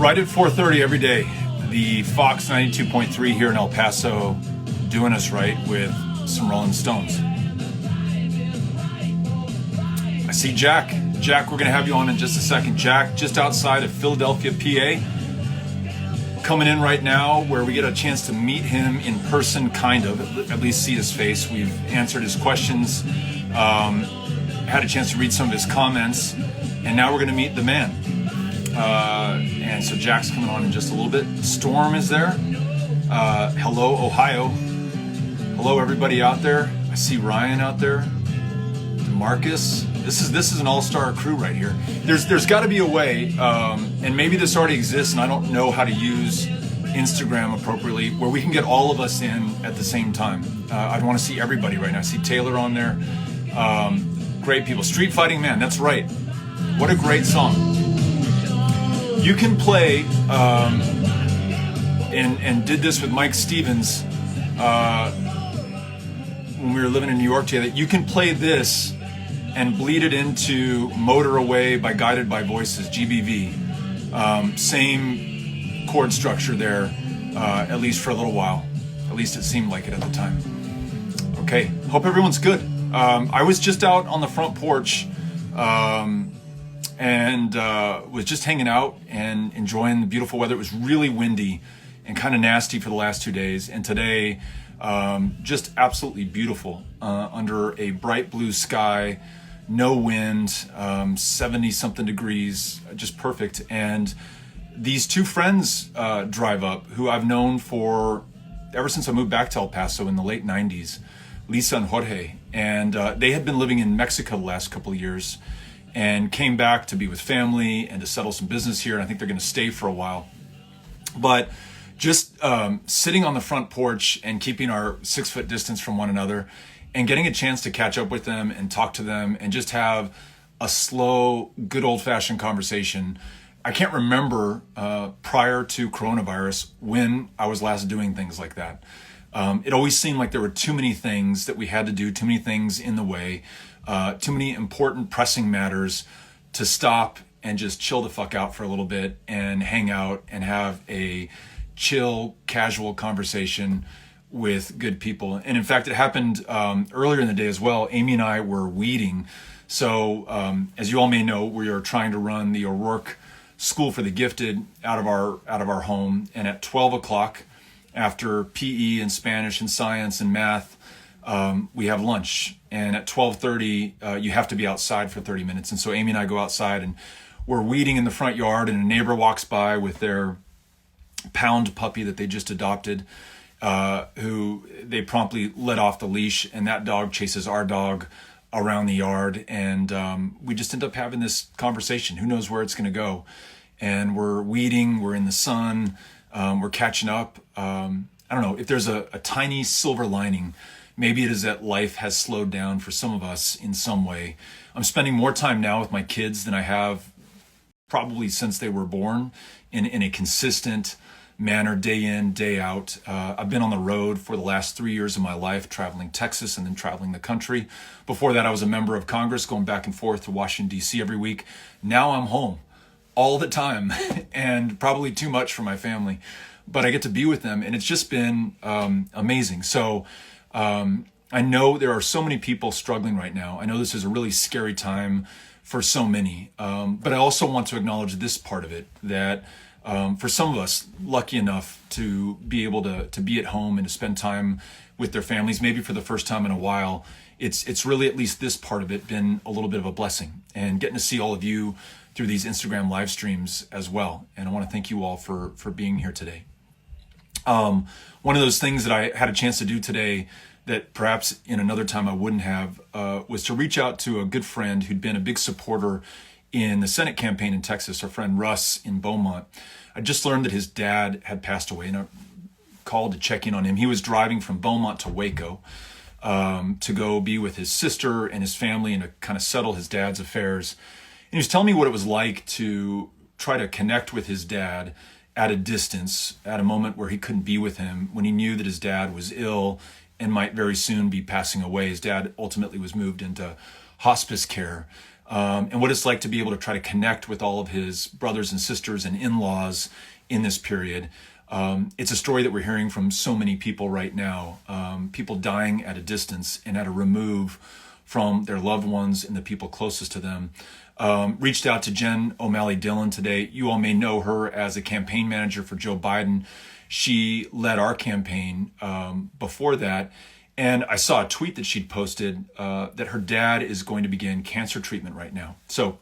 Right at 4:30 every day, the Fox 92.3 here in El Paso doing us right with some Rolling Stones. I see Jack. Jack, we're going to have you on in just a second. Jack, just outside of Philadelphia, PA. Coming in right now where we get a chance to meet him in person, kind of, at least see his face. We've answered his questions, had a chance to read some of his comments, and now we're going to meet the man. And so Jack's coming on in just a little bit. Storm is there. Hello, Ohio. Hello, everybody out there. I see Ryan out there. Marcus. This is an all-star crew right here. There's got to be a way, and maybe this already exists, and I don't know how to use Instagram appropriately, where we can get all of us in at the same time. I want to see everybody right now. I see Taylor on there. Great people. Street Fighting Man. That's right. What a great song. You can play, and did this with Mike Stevens when we were living in New York together. You can play this and bleed it into Motor Away by Guided by Voices, GBV. Same chord structure there, at least for a little while. At least it seemed like it at the time. Okay, hope everyone's good. I was just out on the front porch and was just hanging out and enjoying the beautiful weather. It was really windy and kind of nasty for the last 2 days. And today, just absolutely beautiful under a bright blue sky, no wind, 70-something degrees, just perfect. And these two friends drive up who I've known for ever since I moved back to El Paso in the late 90s, Lisa and Jorge. And they had been living in Mexico the last couple of years and came back to be with family and to settle some business here. And I think they're going to stay for a while. But just sitting on the front porch and keeping our 6-foot distance from one another and getting a chance to catch up with them and talk to them and just have a slow, good old-fashioned conversation. I can't remember prior to coronavirus when I was last doing things like that. It always seemed like there were too many things that we had to do, too many things in the way, too many important pressing matters to stop and just chill the fuck out for a little bit and hang out and have a chill, casual conversation with good people. And in fact, it happened earlier in the day as well. Amy and I were weeding. So as you all may know, we are trying to run the O'Rourke School for the Gifted out of our home. And at 12 o'clock, after PE and Spanish and science and math, we have lunch. And at 12:30, you have to be outside for 30 minutes. And so Amy and I go outside and we're weeding in the front yard, and a neighbor walks by with their pound puppy that they just adopted, who they promptly let off the leash, and that dog chases our dog around the yard. And we just end up having this conversation. Who knows where it's going to go? And we're weeding, we're in the sun, we're catching up. I don't know if there's a tiny silver lining. Maybe it is that life has slowed down for some of us in some way. I'm spending more time now with my kids than I have probably since they were born in a consistent manner, day in, day out. I've been on the road for the last 3 years of my life, traveling Texas and then traveling the country. Before that, I was a member of Congress, going back and forth to Washington, D.C. every week. Now I'm home all the time and probably too much for my family, but I get to be with them, and it's just been amazing. So I know there are so many people struggling right now. I know this is a really scary time for so many, but I also want to acknowledge this part of it, that for some of us lucky enough to be able to be at home and to spend time with their families, maybe for the first time in a while, it's really, at least this part of it, been a little bit of a blessing, and getting to see all of you through these Instagram live streams as well. And I want to thank you all for being here today. One of those things that I had a chance to do today that perhaps in another time I wouldn't have, was to reach out to a good friend who'd been a big supporter in the Senate campaign in Texas, our friend Russ in Beaumont. I just learned that his dad had passed away, and I called to check in on him. He was driving from Beaumont to Waco to go be with his sister and his family and to kind of settle his dad's affairs. And he was telling me what it was like to try to connect with his dad at a distance, at a moment where he couldn't be with him, when he knew that his dad was ill and might very soon be passing away. His dad ultimately was moved into hospice care. and what it's like to be able to try to connect with all of his brothers and sisters and in-laws in this period. It's a story that we're hearing from so many people right now, people dying at a distance and at a remove from their loved ones and the people closest to them. Reached out to Jen O'Malley Dillon today. You all may know her as a campaign manager for Joe Biden. She led our campaign before that. And I saw a tweet that she'd posted that her dad is going to begin cancer treatment right now. So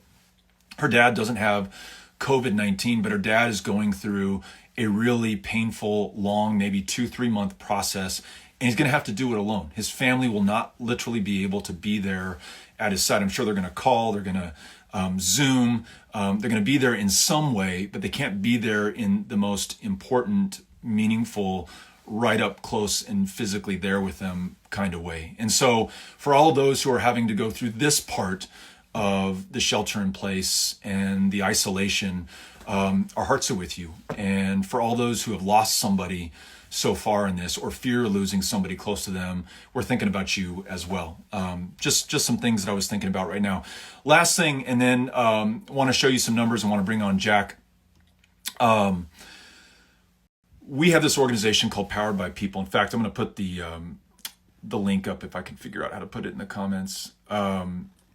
her dad doesn't have COVID-19, but her dad is going through a really painful, long, maybe 2-3 month process. And he's going to have to do it alone. His family will not literally be able to be there at his side. I'm sure they're going to call, they're going to Zoom, they're going to be there in some way, but they can't be there in the most important, meaningful, right up close and physically there with them kind of way. And so for all of those who are having to go through this part of the shelter in place and the isolation, our hearts are with you. And for all those who have lost somebody so far in this or fear losing somebody close to them, we're thinking about you as well. Just some things that I was thinking about right now. Last thing, and then want to show you some numbers and want to bring on Jack. We have this organization called Powered by People. In fact, I'm going to put the link up if I can figure out how to put it in the comments.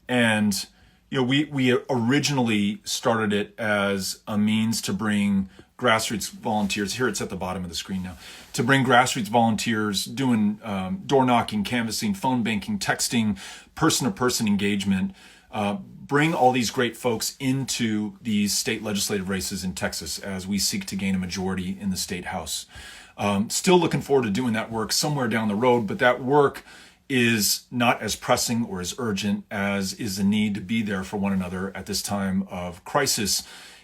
And you know, we originally started it as a means to bring grassroots volunteers. Here it's at the bottom of the screen now. To bring grassroots volunteers doing door knocking, canvassing, phone banking, texting, person-to-person engagement. Bring all these great folks into these state legislative races in Texas as we seek to gain a majority in the state house. Still looking forward to doing that work somewhere down the road, but that work is not as pressing or as urgent as is the need to be there for one another at this time of crisis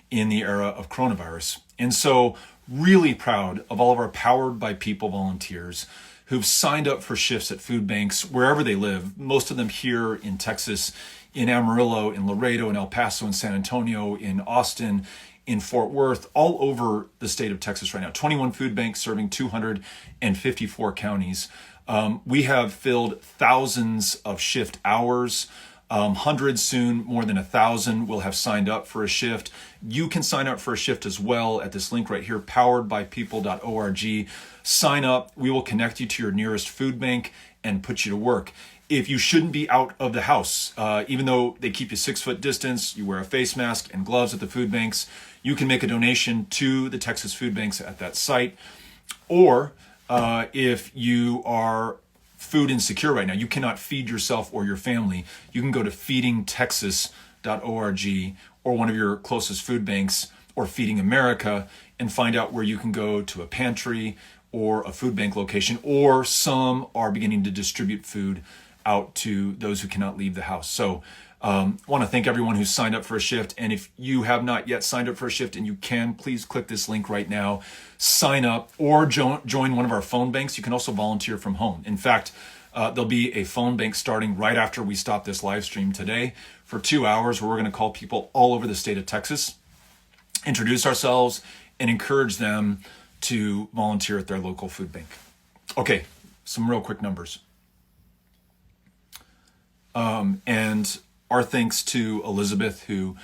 in the era of coronavirus. And so really proud of all of our Powered by People volunteers who've signed up for shifts at food banks wherever they live, most of them here in Texas, in Amarillo, in Laredo, in El Paso, in San Antonio, in Austin, in Fort Worth, all over the state of Texas right now. 21 food banks serving 254 counties. We have filled thousands of shift hours. Hundreds, soon more than 1,000 will have signed up for a shift. You can sign up for a shift as well at this link right here, poweredbypeople.org. Sign up. We will connect you to your nearest food bank and put you to work. If you shouldn't be out of the house, even though they keep you 6 foot distance, you wear a face mask and gloves at the food banks, you can make a donation to the Texas food banks at that site. Or if you are food insecure right now, you cannot feed yourself or your family, you can go to feedingtexas.org or one of your closest food banks or Feeding America and find out where you can go to a pantry or a food bank location, or some are beginning to distribute food out to those who cannot leave the house. So want to thank everyone who's signed up for a shift. And if you have not yet signed up for a shift and you can, please click this link right now, sign up or join one of our phone banks. You can also volunteer from home. In fact, there'll be a phone bank starting right after we stop this live stream today for 2 hours where we're going to call people all over the state of Texas, introduce ourselves, and encourage them to volunteer at their local food bank. Okay, some real quick numbers. And our thanks to Elizabeth, who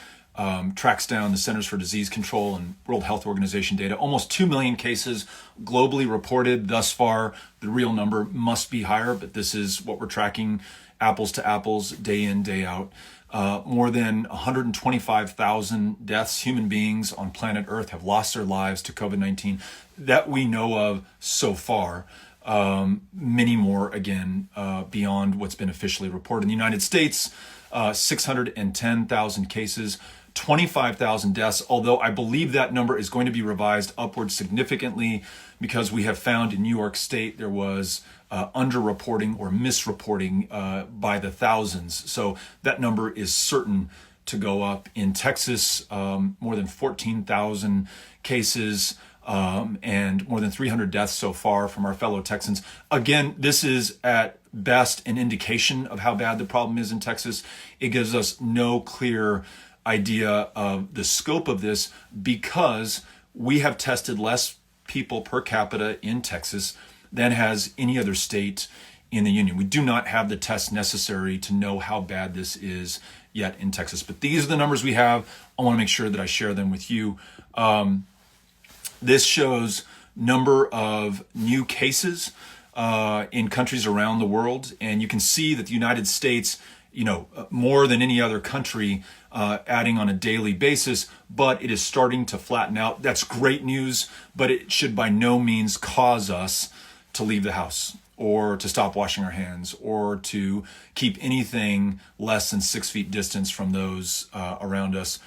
tracks down the Centers for Disease Control and World Health Organization data. Almost 2 million cases globally reported thus far. The real number must be higher, but this is what we're tracking, apples to apples, day in, day out. More than 125,000 deaths, human beings on planet Earth have lost their lives to COVID-19 that we know of so far. Many more, again, beyond what's been officially reported. In the United States, 610,000 cases, 25,000 deaths, although I believe that number is going to be revised upward significantly because we have found in New York State there was underreporting or misreporting by the thousands. So that number is certain to go up. In Texas, more than 14,000 cases, and more than 300 deaths so far from our fellow Texans. Again, this is at best an indication of how bad the problem is in Texas. It gives us no clear idea of the scope of this because we have tested less people per capita in Texas than has any other state in the union. We do not have the tests necessary to know how bad this is yet in Texas. But these are the numbers we have. I want to make sure that I share them with you. This shows number of new cases in countries around the world. And you can see that the United States, more than any other country, adding on a daily basis, but it is starting to flatten out. That's great news, but it should by no means cause us to leave the house or to stop washing our hands or to keep anything less than 6 feet distance from those around us.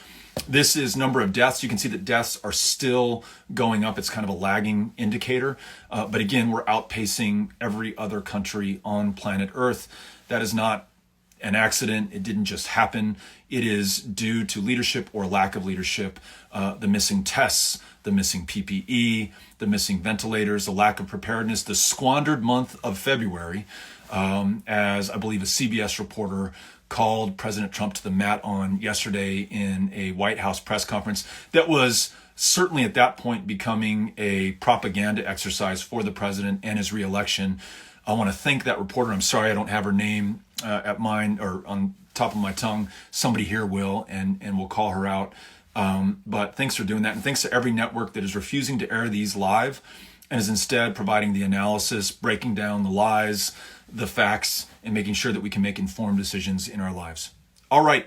This is number of deaths. You can see that deaths are still going up. It's kind of a lagging indicator. But again, we're outpacing every other country on planet Earth. That is not an accident. It didn't just happen. It is due to leadership or lack of leadership, the missing tests, the missing PPE, the missing ventilators, the lack of preparedness, the squandered month of February, as I believe a CBS reporter called President Trump to the mat on yesterday in a White House press conference that was certainly at that point becoming a propaganda exercise for the president and his reelection. I want to thank that reporter. I'm sorry I don't have her name at mine or on top of my tongue. Somebody here will, and we'll call her out. But thanks for doing that. And thanks to every network that is refusing to air these live and is instead providing the analysis, breaking down the lies, the facts, and making sure that we can make informed decisions in our lives. All right.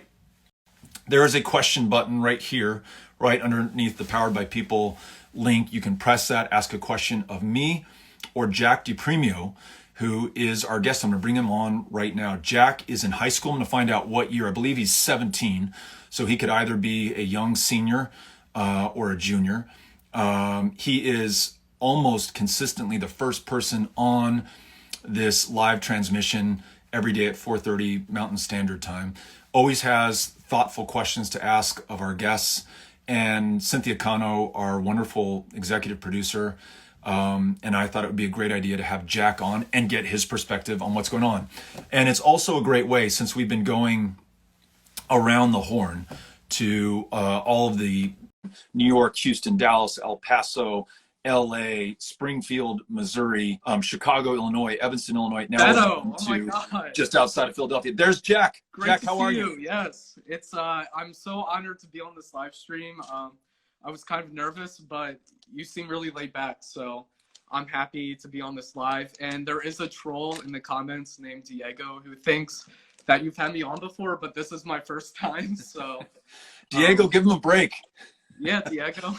There is a question button right here, right underneath the Powered by People link. You can press that, ask a question of me or Jack DiPrimio, who is our guest. I'm going to bring him on right now. Jack is in high school. I'm going to find out what year. I believe he's 17. So he could either be a young senior or a junior. He is almost consistently the first person on this live transmission every day at 4:30 Mountain Standard Time. Always has thoughtful questions to ask of our guests. And Cynthia Cano, our wonderful executive producer, and I thought it would be a great idea to have Jack on and get his perspective on what's going on. And it's also a great way, since we've been going around the horn to all of the New York, Houston, Dallas, El Paso, LA, Springfield, Missouri, Chicago, Illinois, Evanston, Illinois. Now Beto, oh my God. Just outside of Philadelphia. There's Jack. Great Jack, to how see are you? Yes, it's I'm so honored to be on this live stream. I was kind of nervous, but you seem really laid back, so I'm happy to be on this live. And there is a troll in the comments named Diego who thinks that you've had me on before, but this is my first time, so. Diego, give him a break. Yeah, Diego.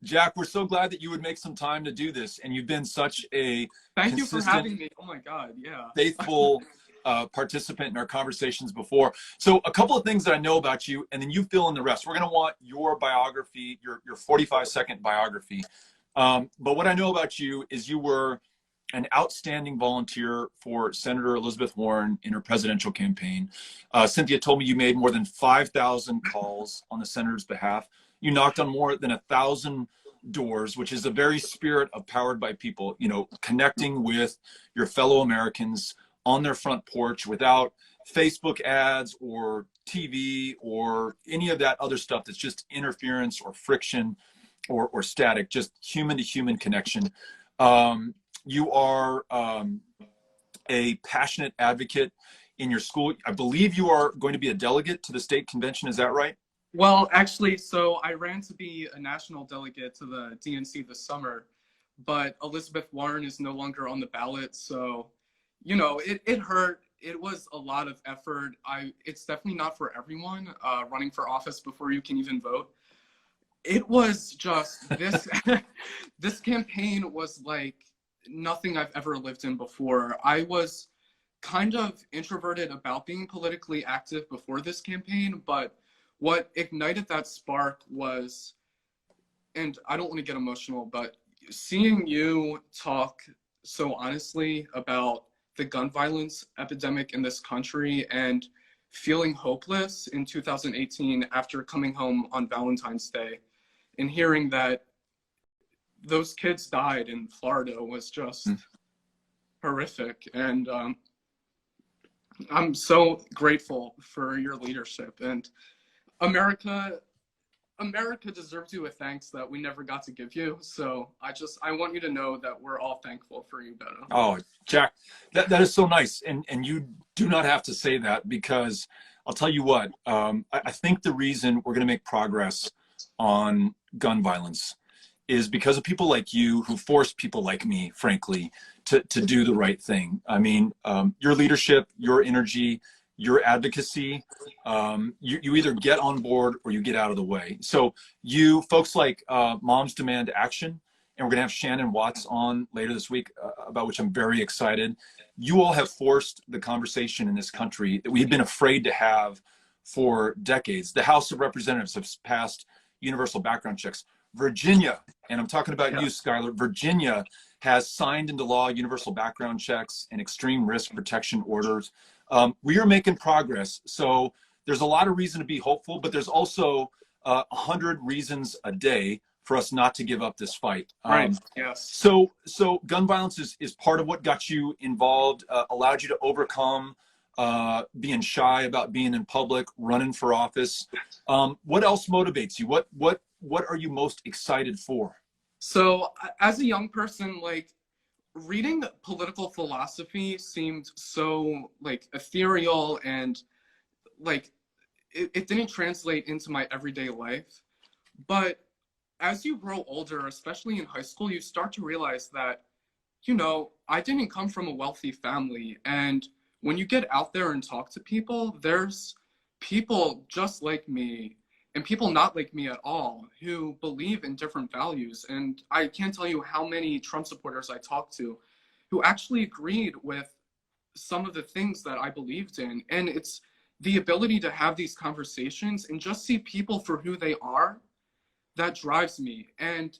Jack, we're so glad that you would make some time to do this, and you've been such a Thank you for having me. Oh my God, yeah. Faithful participant in our conversations before. So a couple of things that I know about you, and then you fill in the rest. We're going to want your biography, your 45-second biography. But what I know about you is you were an outstanding volunteer for Senator Elizabeth Warren in her presidential campaign. Cynthia told me you made more than 5,000 calls on the senator's behalf. You knocked on more than 1,000 doors, which is the very spirit of Powered by People, connecting with your fellow Americans on their front porch without Facebook ads or TV or any of that other stuff that's just interference or friction or static, just human to human connection. You are a passionate advocate in your school. I believe you are going to be a delegate to the state convention. Is that right? Well, actually, so I ran to be a national delegate to the DNC this summer, but Elizabeth Warren is no longer on the ballot. So, it hurt. It was a lot of effort. It's definitely not for everyone, running for office before you can even vote. It was just this, this campaign was like nothing I've ever lived in before. I was kind of introverted about being politically active before this campaign, but what ignited that spark was, and I don't want to get emotional, but seeing you talk so honestly about the gun violence epidemic in this country and feeling hopeless in 2018 after coming home on Valentine's Day and hearing that those kids died in Florida was just horrific. And I'm so grateful for your leadership. And America, America deserves you a thanks that we never got to give you. So I want you to know that we're all thankful for you, Beto. Oh, Jack, that is so nice. And you do not have to say that, because I'll tell you what, I think the reason we're going to make progress on gun violence is because of people like you who force people like me, frankly, to do the right thing. I mean, your leadership, your energy, your advocacy, you either get on board or you get out of the way. So you folks like Moms Demand Action, and we're going to have Shannon Watts on later this week, about which I'm very excited. You all have forced the conversation in this country that we've been afraid to have for decades. The House of Representatives have passed universal background checks. Virginia, and I'm talking about you, Skylar, Virginia has signed into law universal background checks and extreme risk protection orders. We are making progress. So there's a lot of reason to be hopeful, but there's also 100 reasons a day for us not to give up this fight. Right. Yes. So gun violence is part of what got you involved, allowed you to overcome being shy about being in public, running for office. What else motivates you? What are you most excited for? So as a young person, like, reading political philosophy seemed so like ethereal, and like it didn't translate into my everyday life. But as you grow older, especially in high school, you start to realize that, I didn't come from a wealthy family. And when you get out there and talk to people, there's people just like me and people not like me at all who believe in different values. And I can't tell you how many Trump supporters I talked to who actually agreed with some of the things that I believed in. And it's the ability to have these conversations and just see people for who they are that drives me. And,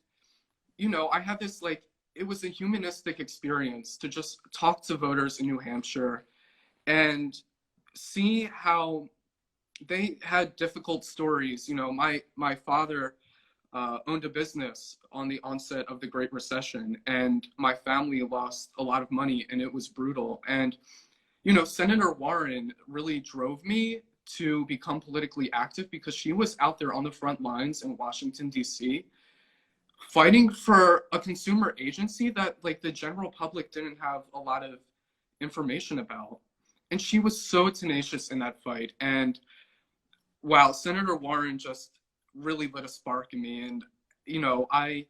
I had this, like, it was a humanistic experience to just talk to voters in New Hampshire and see how they had difficult stories. My father owned a business on the onset of the Great Recession, and my family lost a lot of money, and it was brutal. And, Senator Warren really drove me to become politically active, because she was out there on the front lines in Washington, D.C., fighting for a consumer agency that, like, the general public didn't have a lot of information about. And she was so tenacious in that fight. And wow, Senator Warren just really lit a spark in me. And, I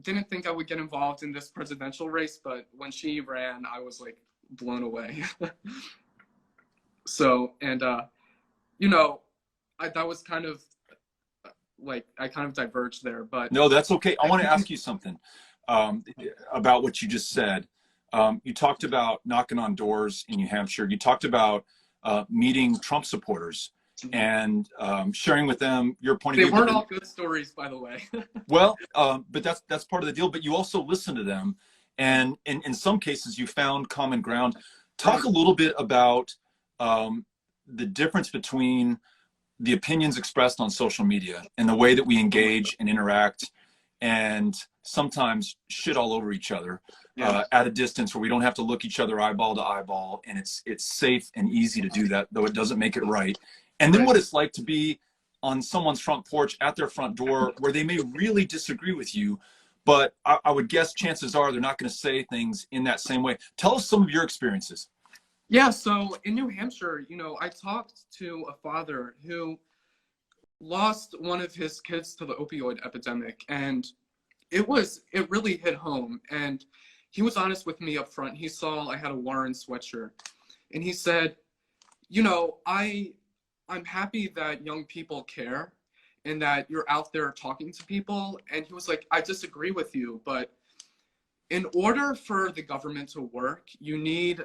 didn't think I would get involved in this presidential race, but when she ran, I was, like, blown away. So, and, that was kind of, like, I kind of diverged there, but. No, that's okay. I want to ask you something about what you just said. You talked about knocking on doors in New Hampshire. You talked about meeting Trump supporters and sharing with them your point of view. They weren't all good stories, by the way. Well, but that's part of the deal. But you also listened to them, and in some cases, you found common ground. Talk a little bit about the difference between the opinions expressed on social media and the way that we engage and interact, and sometimes shit all over each other at a distance where we don't have to look each other eyeball to eyeball, and it's safe and easy to do that, though it doesn't make it right. And then what it's like to be on someone's front porch at their front door where they may really disagree with you, but I would guess chances are they're not going to say things in that same way. Tell us some of your experiences. Yeah, so in New Hampshire, I talked to a father who lost one of his kids to the opioid epidemic, and it really hit home. And he was honest with me up front. He saw I had a Warren sweatshirt, and he said, I'm happy that young people care and that you're out there talking to people. And he was like, I disagree with you, but in order for the government to work, you need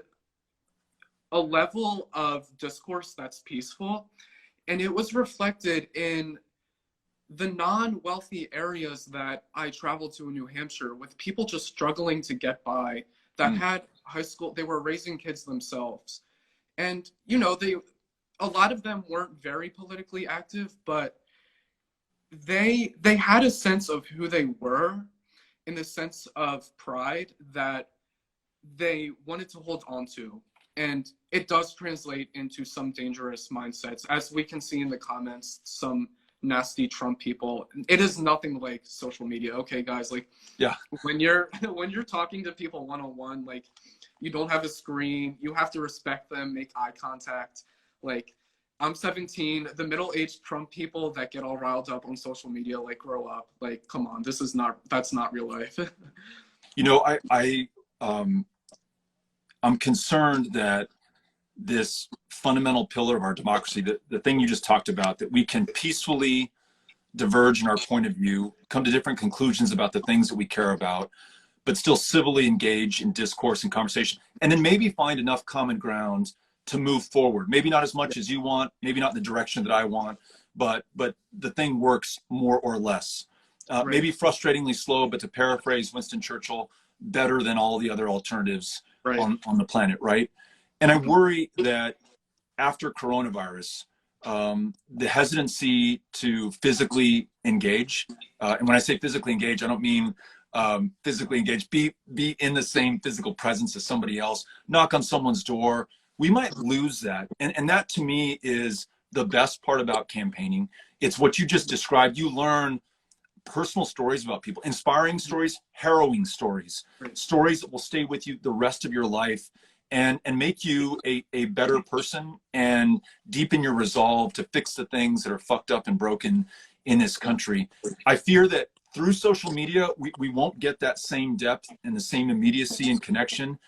a level of discourse that's peaceful. And it was reflected in the non-wealthy areas that I traveled to in New Hampshire, with people just struggling to get by, that had high school, they were raising kids themselves. And, a lot of them weren't very politically active, but they had a sense of who they were, in the sense of pride that they wanted to hold on to. And it does translate into some dangerous mindsets. As we can see in the comments, some nasty Trump people. It is nothing like social media. Okay, guys, like Yeah. when you're talking to people one-on-one, like you don't have a screen, you have to respect them, make eye contact. Like I'm 17, the middle-aged Trump people that get all riled up on social media, like grow up. Like, come on, that's not real life. You know, I'm concerned that this fundamental pillar of our democracy, the thing you just talked about, that we can peacefully diverge in our point of view, come to different conclusions about the things that we care about, but still civilly engage in discourse and conversation, and then maybe find enough common ground to move forward. Maybe not as much as you want, maybe not in the direction that I want, but the thing works more or less. Right. Maybe frustratingly slow, but to paraphrase Winston Churchill, better than all the other alternatives Right. on the planet, right? And I worry that after coronavirus, the hesitancy to physically engage, and when I say physically engage, I don't mean physically engage, be in the same physical presence as somebody else, knock on someone's door. We might lose that. And that to me is the best part about campaigning. It's what you just described. You learn personal stories about people, inspiring stories, harrowing stories, stories that will stay with you the rest of your life and make you a better person and deepen your resolve to fix the things that are fucked up and broken in this country. I fear that through social media, we won't get that same depth and the same immediacy and connection.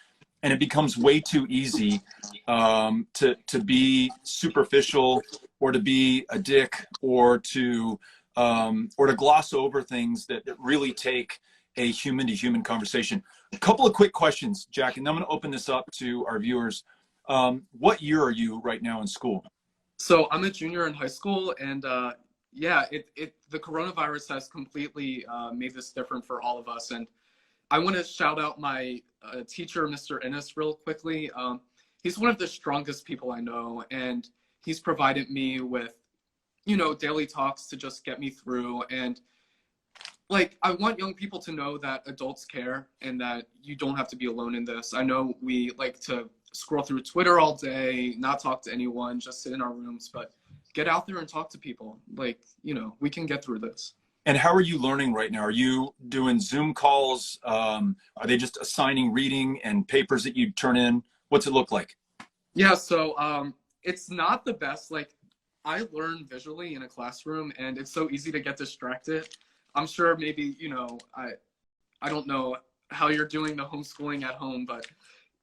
And it becomes way too easy to be superficial or to be a dick or to gloss over things that really take a human-to-human conversation. A couple of quick questions, Jack, and then I'm going to open this up to our viewers. What year are you right now in school? So I'm a junior in high school, and yeah, the coronavirus has completely made this different for all of us. And I want to shout out my teacher, Mr. Ennis, real quickly. He's one of the strongest people I know, and he's provided me with, you know, daily talks to just get me through. And like, I want young people to know that adults care and that you don't have to be alone in this. I know we like to scroll through Twitter all day, not talk to anyone, just sit in our rooms, but get out there and talk to people. Like, you know, we can get through this. And how are you learning right now? Are you doing Zoom calls? Are they just assigning reading and papers that you turn in? What's it look like? Yeah, so it's not the best. Like, I learn visually in a classroom, and it's so easy to get distracted. I'm sure maybe, you know, I don't know how you're doing the homeschooling at home, but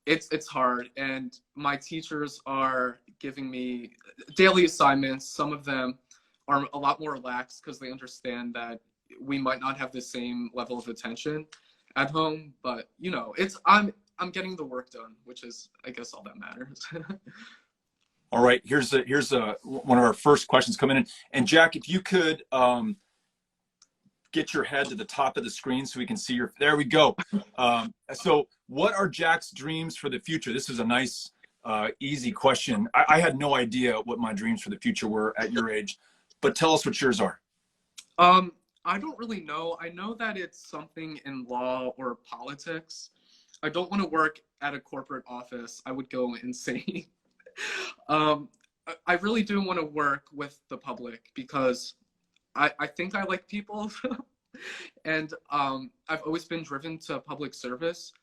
it's hard. And my teachers are giving me daily assignments. Some of them are a lot more relaxed because they understand that we might not have the same level of attention at home. But, you know, I'm getting the work done, which is, I guess, all that matters. All right, here's one of our first questions coming in. And Jack, if you could get your head to the top of the screen so we can see there we go. So what are Jack's dreams for the future? This is a nice, easy question. I had no idea what my dreams for the future were at your age, but tell us what yours are. I don't really know. I know that it's something in law or politics. I don't want to work at a corporate office. I would go insane. I really do want to work with the public because I think I like people. And I've always been driven to public service.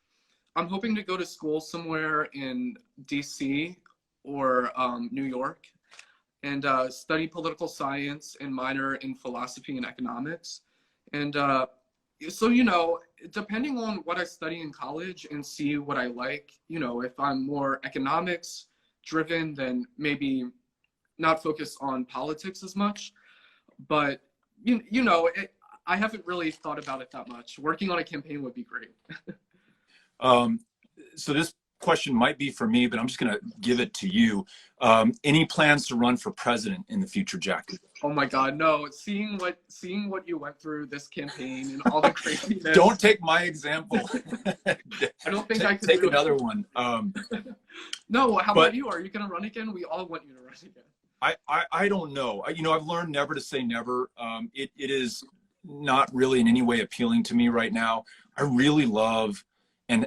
I'm hoping to go to school somewhere in DC or New York and study political science and minor in philosophy and economics. And so, you know, depending on what I study in college and see what I like, you know, if I'm more economics driven, then maybe not focus on politics as much. But, you know, I haven't really thought about it that much. Working on a campaign would be great. So this question might be for me, but I'm just going to give it to you. Any plans to run for president in the future, Jack? Oh my God, no! Seeing what you went through this campaign and all the craziness. Don't take my example. I don't think I could take do another it. one. No, how about you? Are you going to run again? We all want you to run again. I don't know. You know, I've learned never to say never. It is not really in any way appealing to me right now. I really love and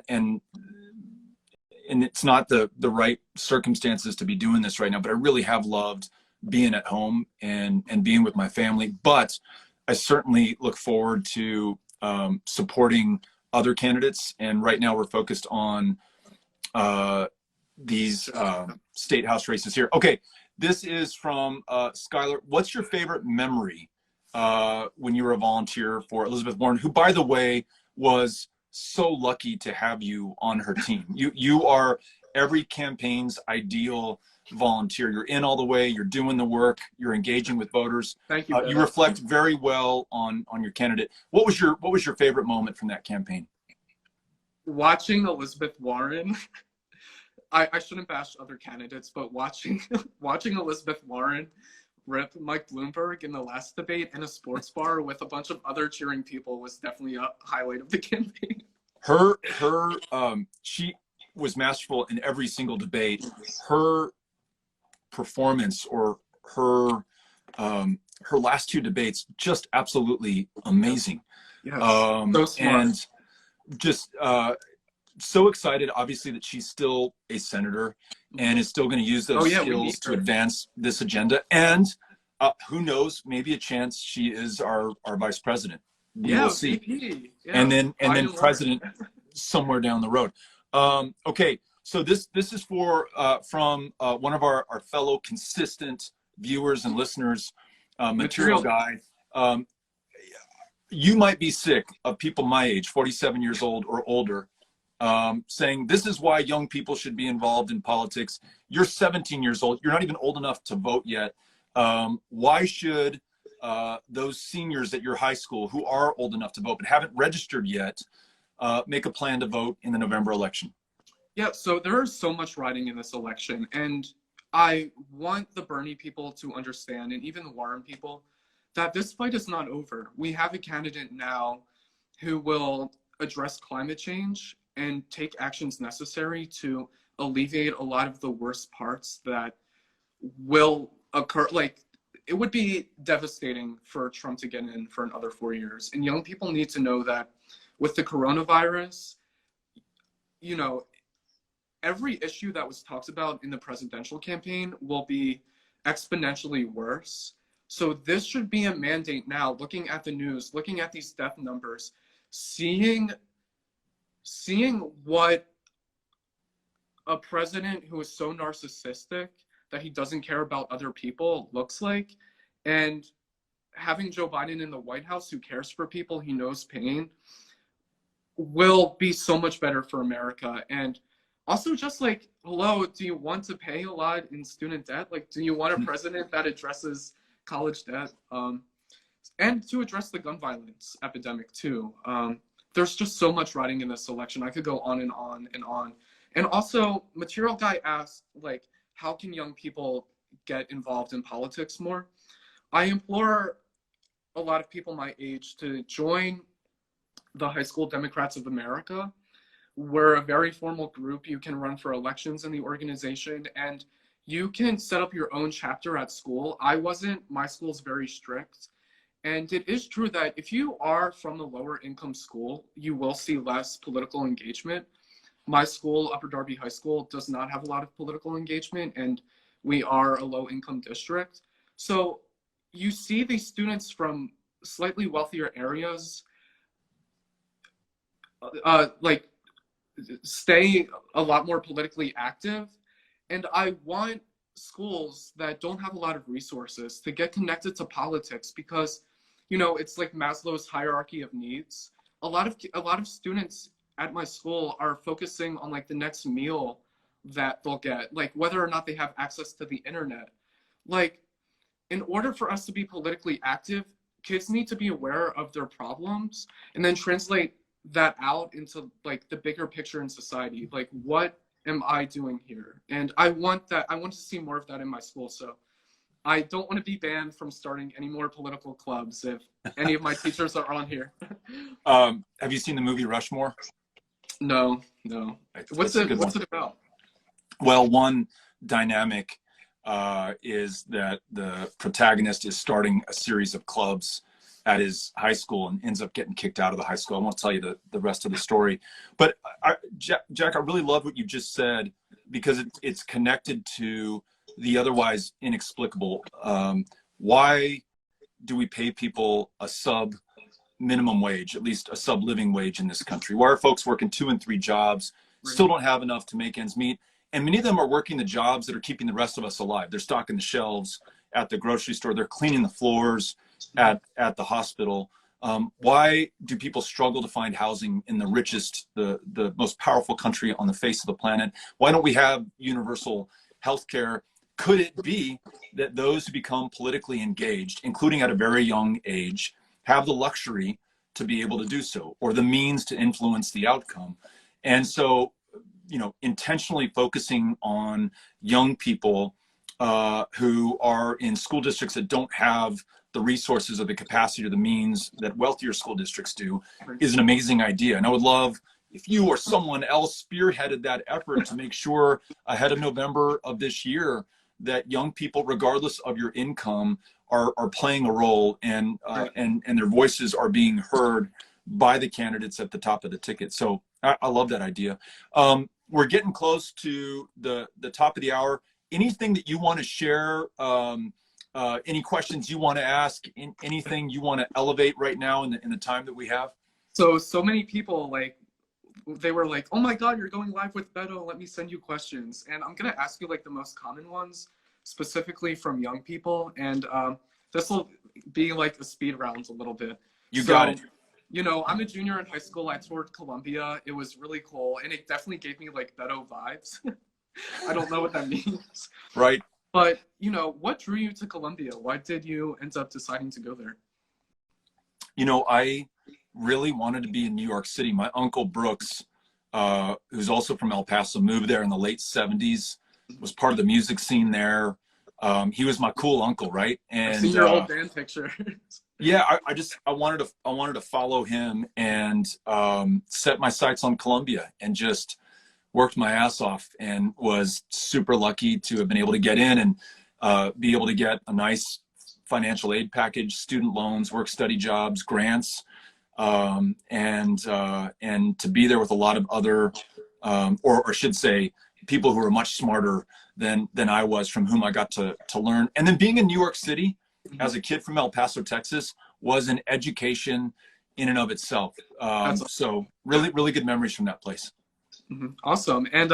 it's not the right circumstances to be doing this right now, but I really have loved being at home and being with my family. But I certainly look forward to supporting other candidates. And right now we're focused on these state house races here. Okay, this is from Skylar. What's your favorite memory when you were a volunteer for Elizabeth Warren, who, by the way, was so lucky to have you on her team? You are every campaign's ideal volunteer. You're in all the way. You're doing the work. You're engaging with voters. Thank you. You reflect very well on your candidate. What was your favorite moment from that campaign? Watching Elizabeth Warren. I shouldn't bash other candidates, but watching Elizabeth Warren rip Mike Bloomberg in the last debate in a sports bar with a bunch of other cheering people was definitely a highlight of the campaign. She was masterful in every single debate. Her performance, or her last two debates, just absolutely amazing. Yes, so smart. And just so excited, obviously, that she's still a senator and is still going to use those skills to advance this agenda. And who knows, maybe a chance she is our vice president. We will see. Yeah. And then president somewhere down the road. Okay, so this is for from one of our fellow consistent viewers and listeners, Material Guy. You might be sick of people my age, 47 years old or older, saying this is why young people should be involved in politics. You're 17 years old. You're not even old enough to vote yet. Why should those seniors at your high school who are old enough to vote but haven't registered yet make a plan to vote in the November election? Yeah, so there is so much riding in this election, and I want the Bernie people to understand, and even the Warren people, that this fight is not over. We have a candidate now who will address climate change and take actions necessary to alleviate a lot of the worst parts that will occur. Like, it would be devastating for Trump to get in for another 4 years. And young people need to know that with the coronavirus, you know, every issue that was talked about in the presidential campaign will be exponentially worse. So this should be a mandate now, looking at the news, looking at these death numbers, seeing what a president who is so narcissistic that he doesn't care about other people looks like, and having Joe Biden in the White House who cares for people, he knows pain, will be so much better for America. And also, just like, hello, do you want to pay a lot in student debt? Like, do you want a president that addresses college debt? And to address the gun violence epidemic too. There's just so much riding in this election. I could go on and on and on. And also, Material Guy asked, like, how can young people get involved in politics more? I implore a lot of people my age to join the High School Democrats of America. We're a very formal group. You can run for elections in the organization, and you can set up your own chapter at school. I wasn't. My school's very strict. And it is true that if you are from a lower income school, you will see less political engagement. My school, Upper Darby High School, does not have a lot of political engagement, and we are a low income district. So you see these students from slightly wealthier areas like stay a lot more politically active. And I want schools that don't have a lot of resources to get connected to politics, because, you know, it's like Maslow's hierarchy of needs. A lot of students at my school are focusing on like the next meal that they'll get, like whether or not they have access to the internet. Like, in order for us to be politically active, kids need to be aware of their problems and then translate that out into like the bigger picture in society. Like, what am I doing here? And I want to see more of that in my school. So I don't want to be banned from starting any more political clubs if any of my teachers are on here. Have you seen the movie Rushmore? No. What's it about? Well, one dynamic is that the protagonist is starting a series of clubs at his high school and ends up getting kicked out of the high school. I won't tell you the rest of the story. But Jack, I really love what you just said, because it's connected to the otherwise inexplicable. Why do we pay people a sub minimum wage, at least a sub living wage in this country? Why are folks working 2 and 3 jobs, still don't have enough to make ends meet? And many of them are working the jobs that are keeping the rest of us alive. They're stocking the shelves at the grocery store. They're cleaning the floors at the hospital. Why do people struggle to find housing in the richest, the most powerful country on the face of the planet? Why don't we have universal health care? Could it be that those who become politically engaged, including at a very young age, have the luxury to be able to do so, or the means to influence the outcome? And so, you know, intentionally focusing on young people who are in school districts that don't have the resources or the capacity or the means that wealthier school districts do is an amazing idea. And I would love if you or someone else spearheaded that effort to make sure ahead of November of this year that young people, regardless of your income, are playing a role, and their voices are being heard by the candidates at the top of the ticket. So I love that idea. We're getting close to the top of the hour. Anything that you want to share? Any questions you want to ask? Anything you want to elevate right now in the time that we have? So many people, like, they were like, oh my God, you're going live with Beto. Let me send you questions. And I'm going to ask you like the most common ones, specifically from young people. And this will be like a speed round a little bit. You got it. You know, I'm a junior in high school. I toured Columbia. It was really cool. And it definitely gave me like Beto vibes. I don't know what that means. Right. But, you know, what drew you to Columbia? Why did you end up deciding to go there? You know, I really wanted to be in New York City. My uncle Brooks, who's also from El Paso, moved there in the late 70s, was part of the music scene there. He was my cool uncle, right? And I've seen your old band picture. Yeah, I wanted to follow him and set my sights on Columbia, and just worked my ass off, and was super lucky to have been able to get in and be able to get a nice financial aid package, student loans, work study jobs, grants, and to be there with a lot of other, or I should say, people who are much smarter than I was, from whom I got to learn. And then being in New York City as a kid from El Paso, Texas, was an education in and of itself. So really good memories from that place. Awesome. And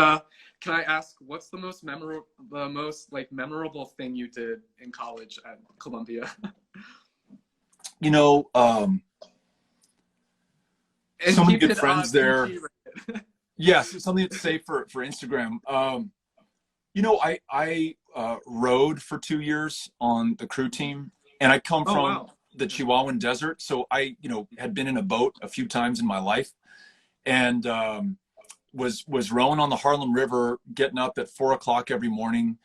can I ask, what's the most memorable thing you did in college at Columbia? You know, so many good friends there. Yes, something to say for Instagram. You know, I rode for 2 years on the crew team, and I come from the Chihuahuan Desert, so I, you know, had been in a boat a few times in my life, and was rowing on the Harlem River, getting up at 4 o'clock every morning,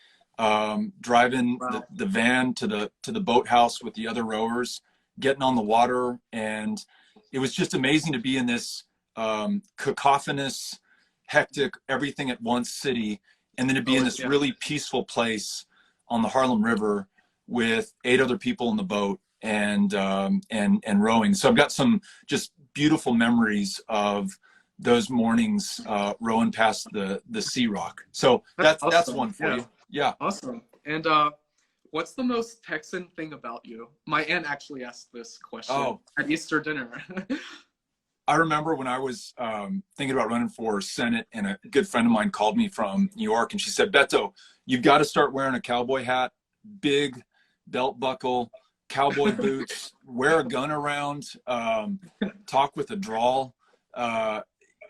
driving the van to the boathouse with the other rowers, getting on the water, and it was just amazing to be in this cacophonous, hectic, everything at once city, and then to be in this really peaceful place on the Harlem River with 8 other people in the boat, and rowing. So I've got some just beautiful memories of those mornings rowing past the Sea Rock. So that's one for you. Yeah. Awesome. And what's the most Texan thing about you? My aunt actually asked this question at Easter dinner. I remember when I was thinking about running for Senate, and a good friend of mine called me from New York, and she said, Beto, you've got to start wearing a cowboy hat, big belt buckle, cowboy boots, wear a gun around, talk with a drawl.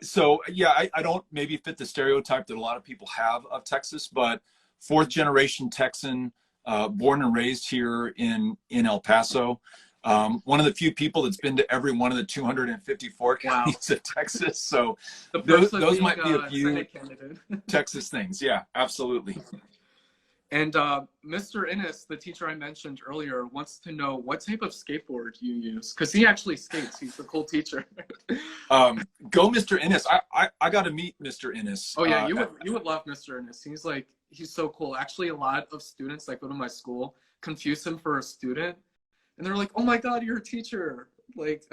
So yeah, I don't maybe fit the stereotype that a lot of people have of Texas, but 4th generation Texan, born and raised here in El Paso. One of the few people that's been to every one of the 254 counties of Texas. So those might be a few Texas things. Yeah, absolutely. And Mr. Innes, the teacher I mentioned earlier, wants to know what type of skateboard you use, because he actually skates. He's a cool teacher. Go, Mr. Innes. I got to meet Mr. Innes. Oh yeah, you would love Mr. Innes. He's so cool. Actually, a lot of students that go to my school confuse him for a student, and they're like, "Oh my God, you're a teacher!" Like,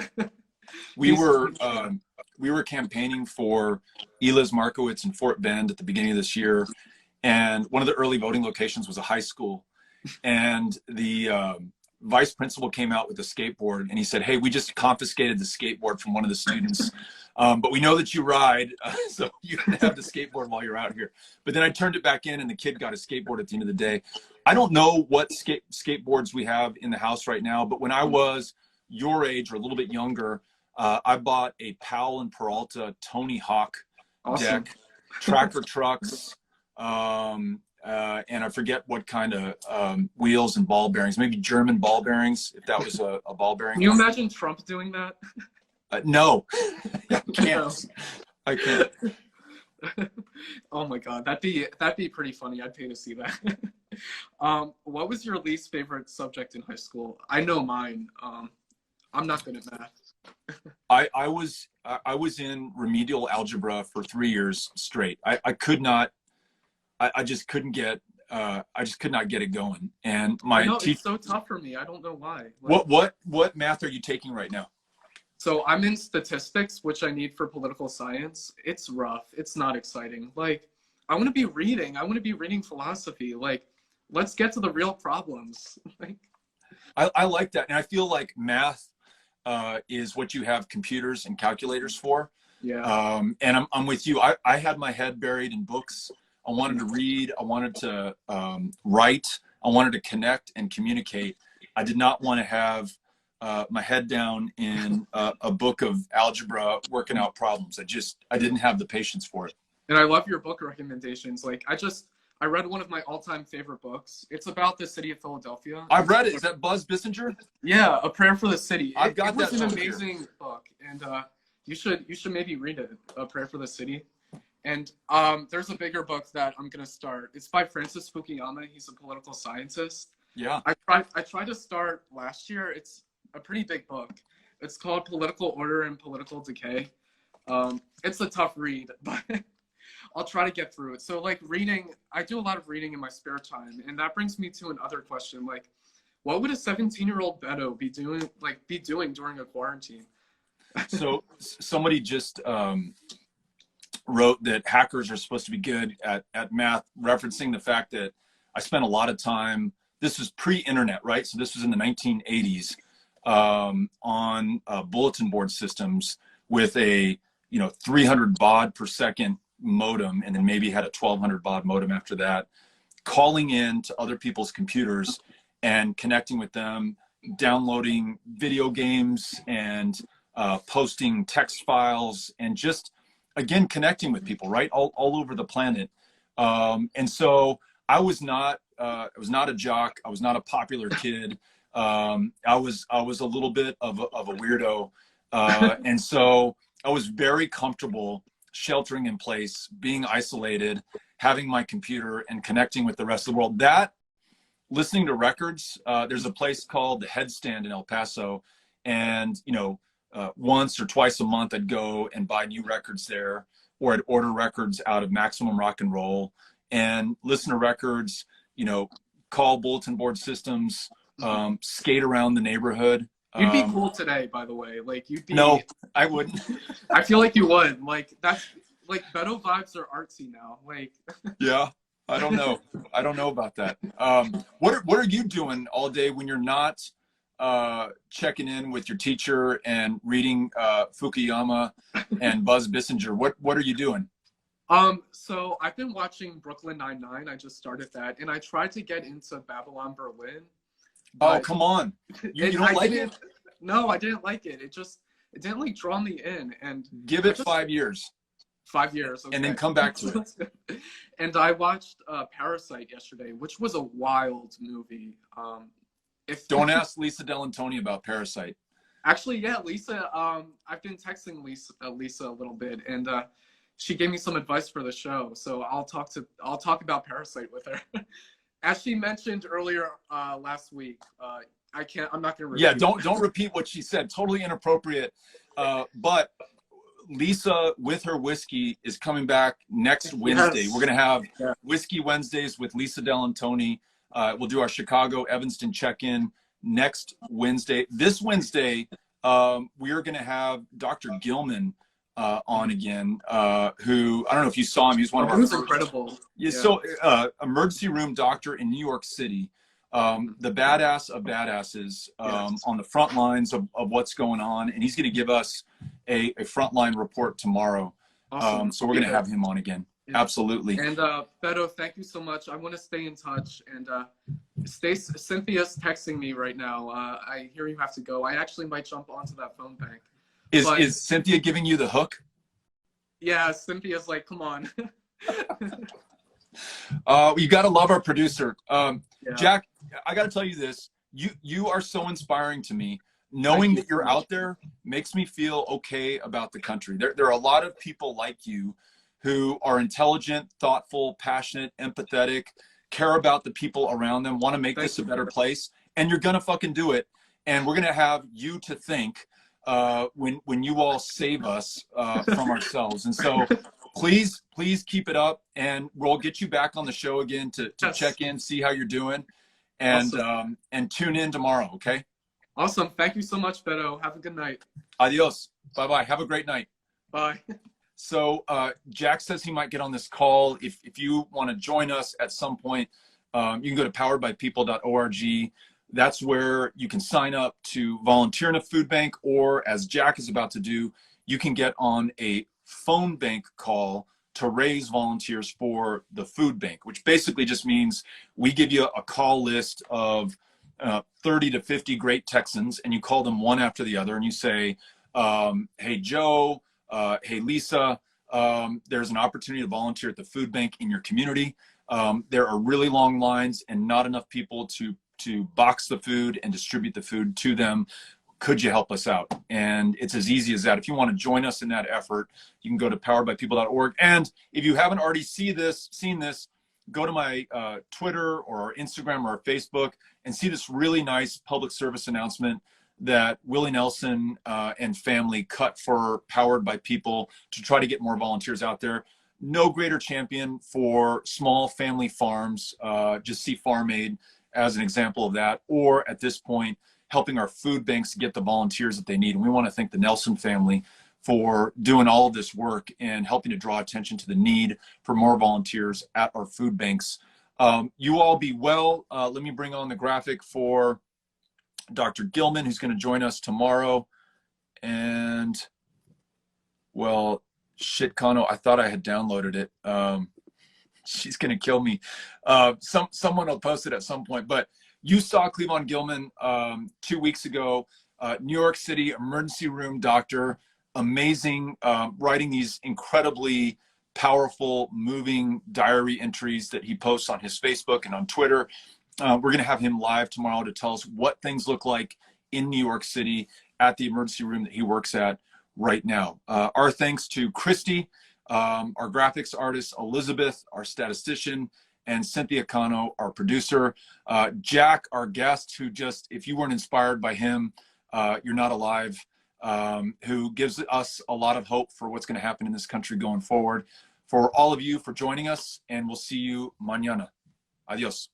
we were campaigning for Eliz Markowitz in Fort Bend at the beginning of this year. and one of the early voting locations was a high school. And the vice principal came out with a skateboard and he said, "Hey, we just confiscated the skateboard from one of the students. But we know that you ride, so you can have the skateboard while you're out here." But then I turned it back in and the kid got a skateboard at the end of the day. I don't know what skateboards we have in the house right now, but when I was your age or a little bit younger, I bought a Powell and Peralta Tony Hawk deck, tracker trucks, and I forget what kind of wheels and ball bearings, maybe German ball bearings, if that was a ball bearing. Can you imagine Trump doing that? No, I can't. I can't. Oh my God, that'd be pretty funny. I'd pay to see that. What was your least favorite subject in high school? I know mine. I'm not good at math. I was in remedial algebra for 3 years straight. I could not. I just couldn't get. I just could not get it going. And my teacher. It's so tough for me. I don't know why. Like, what math are you taking right now? So I'm in statistics, which I need for political science. It's rough. It's not exciting. Like, I want to be reading. I want to be reading philosophy. Like, let's get to the real problems. Like, I like that, and I feel like math is what you have computers and calculators for. Yeah. And I'm with you. I had my head buried in books. I wanted to read. I wanted to write. I wanted to connect and communicate. I did not want to have my head down in a book of algebra working out problems. I didn't have the patience for it. And I love your book recommendations. Like, I read one of my all-time favorite books. It's about the city of Philadelphia. I've read it. Is that Buzz Bissinger? Yeah, A Prayer for the City. I've got that. It was an amazing book, and you should maybe read it. A Prayer for the City. And there's a bigger book that I'm gonna start. It's by Francis Fukuyama. He's a political scientist. Yeah. I tried to start last year. It's a pretty big book. It's called Political Order and Political Decay. It's a tough read, but I'll try to get through it. So like reading, I do a lot of reading in my spare time, and that brings me to another question. Like, what would a 17-year-old Beto be doing during a quarantine? So somebody just wrote that hackers are supposed to be good at math, referencing the fact that I spent a lot of time. This was pre-internet, right? So this was in the 1980s. On bulletin board systems with a 300 baud per second modem, and then maybe had a 1200 baud modem after that, calling in to other people's computers and connecting with them, downloading video games and posting text files, and just again connecting with people right all over the planet. And so I was not a jock. I was not a popular kid. I was a little bit of a weirdo, and so I was very comfortable sheltering in place, being isolated, having my computer and connecting with the rest of the world. That, listening to records, there's a place called the Headstand in El Paso, and once or twice a month I'd go and buy new records there, or I'd order records out of Maximum Rock and Roll and listen to records, call bulletin board systems, skate around the neighborhood. You'd be cool today, by the way. Like, you'd be. No, I wouldn't. I feel like you would. Like, that's like Beto vibes are artsy now. Like. Yeah, I don't know. I don't know about that. What are you doing all day when you're not checking in with your teacher and reading Fukuyama and Buzz Bissinger? What are you doing? So I've been watching Brooklyn Nine-Nine. I just started that, and I tried to get into Babylon Berlin. Oh, come on. You don't like it? No, I didn't like it. It didn't like draw me in. And give it 5 years. 5 years. Okay. And then come back to it. And I watched Parasite yesterday, which was a wild movie. Don't ask Lisa Dell'Antoni about Parasite. Actually, yeah, Lisa. I've been texting Lisa a little bit, and she gave me some advice for the show. So I'll talk about Parasite with her. As she mentioned earlier last week, I'm not gonna repeat. Yeah, don't repeat what she said. Totally inappropriate. But Lisa, with her whiskey, is coming back next Wednesday. Yes. We're gonna have Whiskey Wednesdays with Lisa Dell'Antoni. We'll do our Chicago Evanston check-in next Wednesday. This Wednesday, we are gonna have Dr. Gilman on again, who, I don't know if you saw him, he was one of It our was first, incredible. yeah, so emergency room doctor in New York City, the badass of badasses, Yes. on the front lines of what's going on. And he's going to give us a frontline report tomorrow. Awesome. So we're going to have him on again. Yeah. Absolutely. And Beto, thank you so much. I want to stay in touch, and Cynthia's texting me right now. I hear you have to go. I actually might jump onto that phone bank. Is Cynthia giving you the hook? Yeah, Cynthia's like, come on. You got to love our producer. Yeah. Jack, I got to tell you this. You are so inspiring to me. Knowing that you're out there makes me feel okay about the country. There are a lot of people like you who are intelligent, thoughtful, passionate, empathetic, care about the people around them, want to make this a better place, and you're going to fucking do it. And we're going to have you to thank when you all save us from ourselves. And so please keep it up, and we'll get you back on the show again to check in, see how you're doing, and Awesome. And tune in tomorrow, okay? Awesome. Thank you so much, Beto. Have a good night. Adios. Bye-bye. Have a great night. Bye. So Jack says he might get on this call. If you want to join us at some point, you can go to poweredbypeople.org. That's where you can sign up to volunteer in a food bank, or as Jack is about to do, you can get on a phone bank call to raise volunteers for the food bank, which basically just means we give you a call list of 30 to 50 great Texans, and you call them one after the other, and you say, hey, Joe, hey, Lisa, there's an opportunity to volunteer at the food bank in your community. There are really long lines and not enough people to box the food and distribute the food to them. Could you help us out? And it's as easy as that. If you want to join us in that effort, you can go to poweredbypeople.org. And if you haven't already seen this, go to my Twitter or our Instagram or our Facebook and see this really nice public service announcement that Willie Nelson and family cut for Powered by People to try to get more volunteers out there. No greater champion for small family farms. Just see Farm Aid as an example of that. Or at this point, helping our food banks get the volunteers that they need. And we want to thank the Nelson family for doing all of this work and helping to draw attention to the need for more volunteers at our food banks. You all be well. Let me bring on the graphic for Dr. Gilman, who's going to join us tomorrow. And, well, shit, Kano, I thought I had downloaded it. She's going to kill me. Someone will post it at some point. But you saw Cleavon Gilman 2 weeks ago, New York City emergency room doctor, amazing, writing these incredibly powerful, moving diary entries that he posts on his Facebook and on Twitter. We're going to have him live tomorrow to tell us what things look like in New York City at the emergency room that he works at right now. Our thanks to Christy, our graphics artist, Elizabeth, our statistician, and Cynthia Cano, our producer. Jack, our guest, who just, if you weren't inspired by him, you're not alive, who gives us a lot of hope for what's going to happen in this country going forward. For all of you for joining us, and we'll see you mañana. Adios.